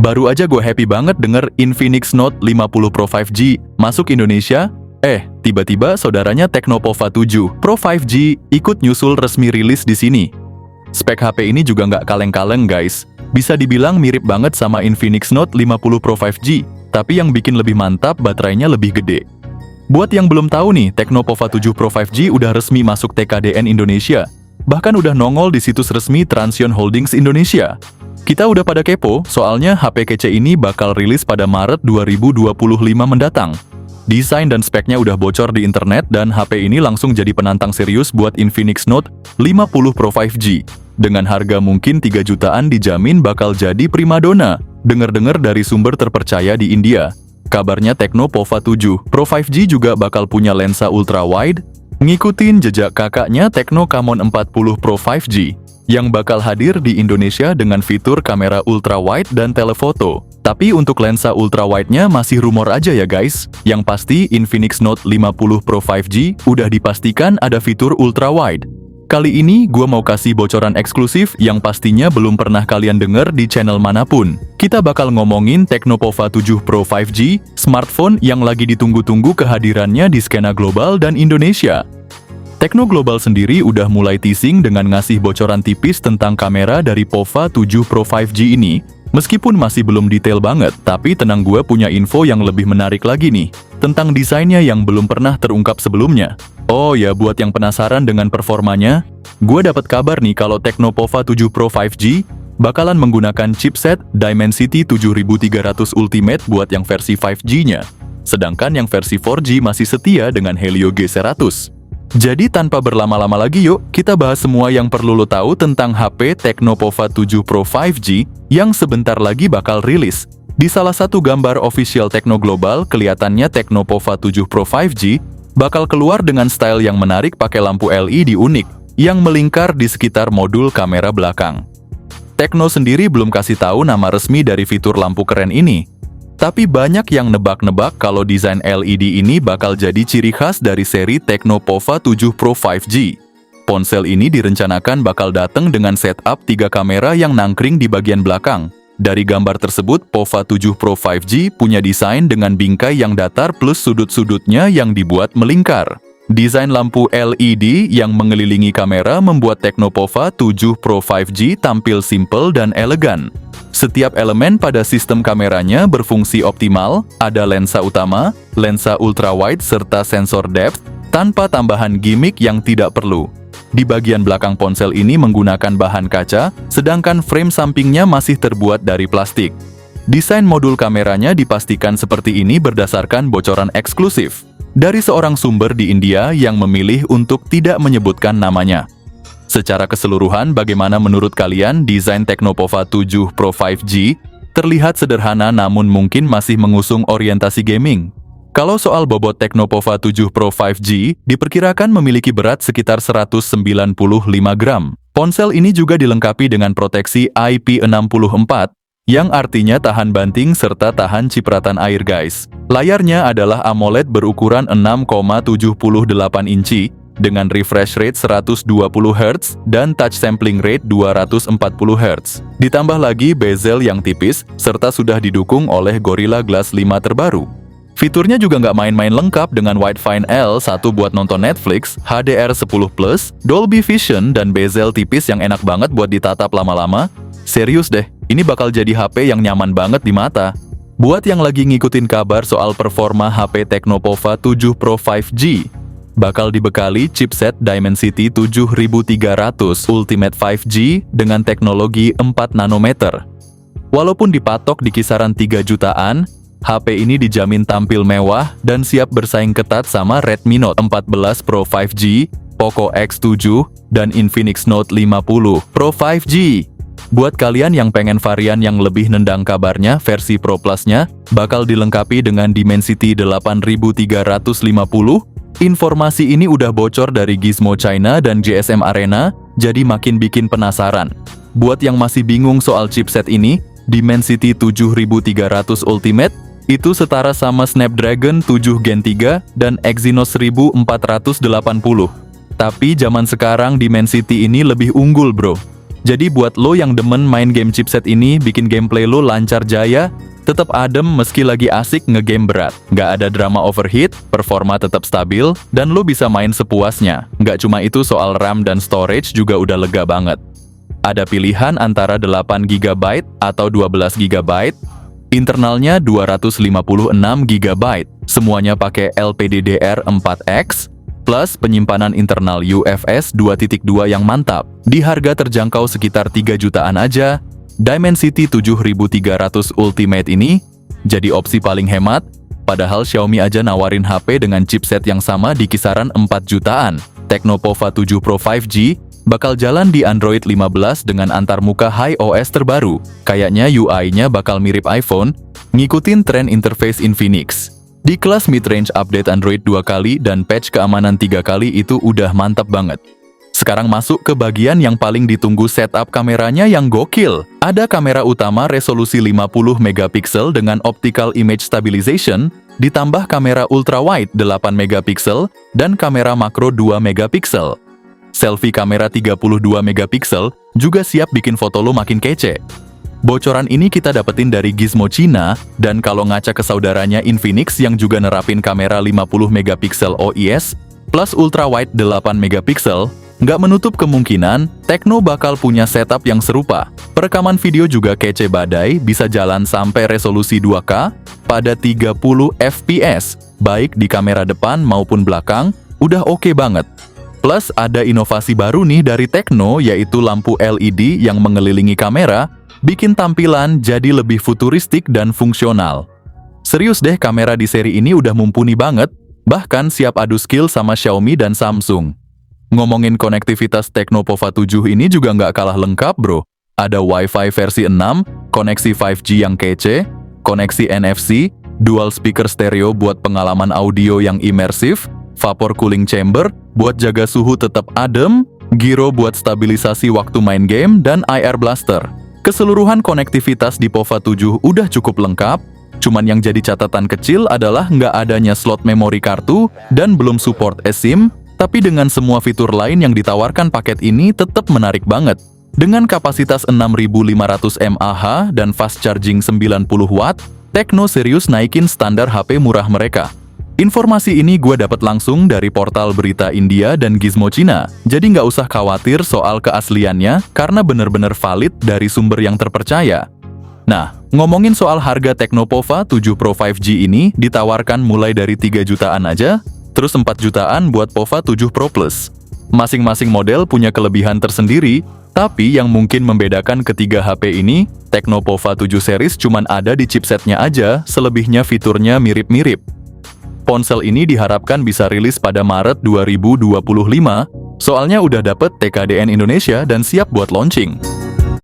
Baru aja gue happy banget denger Infinix Note 50 Pro 5G masuk Indonesia. Tiba-tiba saudaranya Tecnopova 7 Pro 5G ikut nyusul resmi rilis di sini. Spek HP ini juga nggak kaleng-kaleng guys. Bisa dibilang mirip banget sama Infinix Note 50 Pro 5G, tapi yang bikin lebih mantap baterainya lebih gede. Buat yang belum tahu nih, Tecnopova 7 Pro 5G udah resmi masuk TKDN Indonesia. Bahkan udah nongol di situs resmi Transsion Holdings Indonesia. Kita udah pada kepo, soalnya HP kece ini bakal rilis pada Maret 2025 mendatang. Desain dan speknya udah bocor di internet dan HP ini langsung jadi penantang serius buat Infinix Note 50 Pro 5G. Dengan harga mungkin 3 jutaan dijamin bakal jadi primadona. Dengar-dengar dari sumber terpercaya di India. Kabarnya Tecnopova 7 Pro 5G juga bakal punya lensa ultra-wide, ngikutin jejak kakaknya Tecno Camon 40 Pro 5G, yang bakal hadir di Indonesia dengan fitur kamera ultra-wide dan telefoto. Tapi untuk lensa ultra-wide-nya masih rumor aja ya guys. Yang pasti Infinix Note 50 Pro 5G udah dipastikan ada fitur ultra-wide. Kali ini gua mau kasih bocoran eksklusif yang pastinya belum pernah kalian denger di channel manapun. Kita bakal ngomongin Tecnopova 7 Pro 5G, smartphone yang lagi ditunggu-tunggu kehadirannya di skena global dan Indonesia. Tekno Global sendiri udah mulai teasing dengan ngasih bocoran tipis tentang kamera dari Pova 7 Pro 5G ini. Meskipun masih belum detail banget, tapi tenang, gue punya info yang lebih menarik lagi nih, tentang desainnya yang belum pernah terungkap sebelumnya. Oh ya, buat yang penasaran dengan performanya, gue dapat kabar nih kalau Tecnopova 7 Pro 5G bakalan menggunakan chipset Dimensity 7300 Ultimate buat yang versi 5G-nya. Sedangkan yang versi 4G masih setia dengan Helio G100. Jadi tanpa berlama-lama lagi yuk, kita bahas semua yang perlu lo tahu tentang HP Tecnopova 7 Pro 5G yang sebentar lagi bakal rilis. Di salah satu gambar official Tekno Global, kelihatannya Tecnopova 7 Pro 5G bakal keluar dengan style yang menarik pakai lampu LED unik yang melingkar di sekitar modul kamera belakang. Tekno sendiri belum kasih tahu nama resmi dari fitur lampu keren ini. Tapi banyak yang nebak-nebak kalau desain LED ini bakal jadi ciri khas dari seri Tecnopova 7 Pro 5G. Ponsel ini direncanakan bakal datang dengan setup 3 kamera yang nangkring di bagian belakang. Dari gambar tersebut, Pova 7 Pro 5G punya desain dengan bingkai yang datar plus sudut-sudutnya yang dibuat melingkar. Desain lampu LED yang mengelilingi kamera membuat Tecnopova 7 Pro 5G tampil simple dan elegan. Setiap elemen pada sistem kameranya berfungsi optimal, ada lensa utama, lensa ultrawide serta sensor depth, tanpa tambahan gimmick yang tidak perlu. Di bagian belakang ponsel ini menggunakan bahan kaca, sedangkan frame sampingnya masih terbuat dari plastik. Desain modul kameranya dipastikan seperti ini berdasarkan bocoran eksklusif dari seorang sumber di India yang memilih untuk tidak menyebutkan namanya. Secara keseluruhan, bagaimana menurut kalian desain Tecnopova 7 Pro 5G? Terlihat sederhana namun mungkin masih mengusung orientasi gaming. Kalau soal bobot Tecnopova 7 Pro 5G, diperkirakan memiliki berat sekitar 195 gram. Ponsel ini juga dilengkapi dengan proteksi IP64, yang artinya tahan banting serta tahan cipratan air guys. Layarnya adalah AMOLED berukuran 6,78 inci, dengan refresh rate 120 Hz dan touch sampling rate 240 Hz. Ditambah lagi bezel yang tipis, serta sudah didukung oleh Gorilla Glass 5 terbaru. Fiturnya juga nggak main-main lengkap dengan Widefine L1 buat nonton Netflix, HDR10+, Dolby Vision, dan bezel tipis yang enak banget buat ditatap lama-lama. Serius deh, ini bakal jadi HP yang nyaman banget di mata. Buat yang lagi ngikutin kabar soal performa HP Tecnopova 7 Pro 5G, bakal dibekali chipset Dimensity 7300 Ultimate 5G dengan teknologi 4 nanometer. Walaupun dipatok di kisaran 3 jutaan, HP ini dijamin tampil mewah dan siap bersaing ketat sama Redmi Note 14 Pro 5G, Poco X7, dan Infinix Note 50 Pro 5G. Buat kalian yang pengen varian yang lebih nendang, kabarnya versi Pro Plus-nya bakal dilengkapi dengan Dimensity 8350. Informasi ini udah bocor dari Gizmo China dan GSM Arena, jadi makin bikin penasaran. Buat yang masih bingung soal chipset ini, Dimensity 7300 Ultimate itu setara sama Snapdragon 7 Gen 3 dan Exynos 1480. Tapi zaman sekarang Dimensity ini lebih unggul bro. Jadi buat lo yang demen main game chipset ini bikin gameplay lo lancar jaya, tetap adem meski lagi asik ngegame berat. Nggak ada drama overheat, performa tetap stabil, dan lo bisa main sepuasnya. Nggak cuma itu, soal RAM dan storage juga udah lega banget. Ada pilihan antara 8 GB atau 12 GB, internalnya 256 GB, semuanya pakai LPDDR4X, plus penyimpanan internal UFS 2.2 yang mantap. Di harga terjangkau sekitar 3 jutaan aja, Dimensity 7300 Ultimate ini jadi opsi paling hemat, padahal Xiaomi aja nawarin HP dengan chipset yang sama di kisaran 4 jutaan. Tecno Pova 7 Pro 5G bakal jalan di Android 15 dengan antarmuka HiOS terbaru. Kayaknya UI-nya bakal mirip iPhone, ngikutin tren interface Infinix. Di kelas mid-range update Android 2 kali dan patch keamanan 3 kali itu udah mantap banget. Sekarang masuk ke bagian yang paling ditunggu, setup kameranya yang gokil. Ada kamera utama resolusi 50 megapiksel dengan optical image stabilization, ditambah kamera ultrawide 8 megapiksel dan kamera makro 2 megapiksel. Selfie kamera 32 megapiksel juga siap bikin foto lo makin kece. Bocoran ini kita dapetin dari Gizmo Cina, dan kalau ngaca ke saudaranya Infinix yang juga nerapin kamera 50 megapiksel OIS plus ultrawide 8 megapiksel, nggak menutup kemungkinan Tecno bakal punya setup yang serupa. Perekaman video juga kece badai, bisa jalan sampai resolusi 2K pada 30 fps, baik di kamera depan maupun belakang, udah oke banget. Plus ada inovasi baru nih dari Tecno, yaitu lampu LED yang mengelilingi kamera, bikin tampilan jadi lebih futuristik dan fungsional. Serius deh, kamera di seri ini udah mumpuni banget, bahkan siap adu skill sama Xiaomi dan Samsung. Ngomongin konektivitas, Tecno Pova 7 ini juga nggak kalah lengkap bro. Ada Wi-Fi versi 6, koneksi 5G yang kece, koneksi NFC, dual speaker stereo buat pengalaman audio yang imersif, vapor cooling chamber buat jaga suhu tetap adem, gyro buat stabilisasi waktu main game, dan IR blaster. Keseluruhan konektivitas di Pova 7 udah cukup lengkap, cuman yang jadi catatan kecil adalah nggak adanya slot memori kartu dan belum support eSIM, tapi dengan semua fitur lain yang ditawarkan paket ini tetap menarik banget. Dengan kapasitas 6500 mAh dan fast charging 90 Watt, Tecno serius naikin standar HP murah mereka. Informasi ini gue dapat langsung dari portal berita India dan Gizmo Cina, jadi nggak usah khawatir soal keasliannya karena bener-bener valid dari sumber yang terpercaya. Nah, ngomongin soal harga Tecno Pova 7 Pro 5G ini ditawarkan mulai dari 3 jutaan aja, terus 4 jutaan buat Pova 7 Pro Plus. Masing-masing model punya kelebihan tersendiri, tapi yang mungkin membedakan ketiga HP ini, Tecno Pova 7 series cuman ada di chipsetnya aja, selebihnya fiturnya mirip-mirip. Ponsel ini diharapkan bisa rilis pada Maret 2025, soalnya udah dapet TKDN Indonesia dan siap buat launching.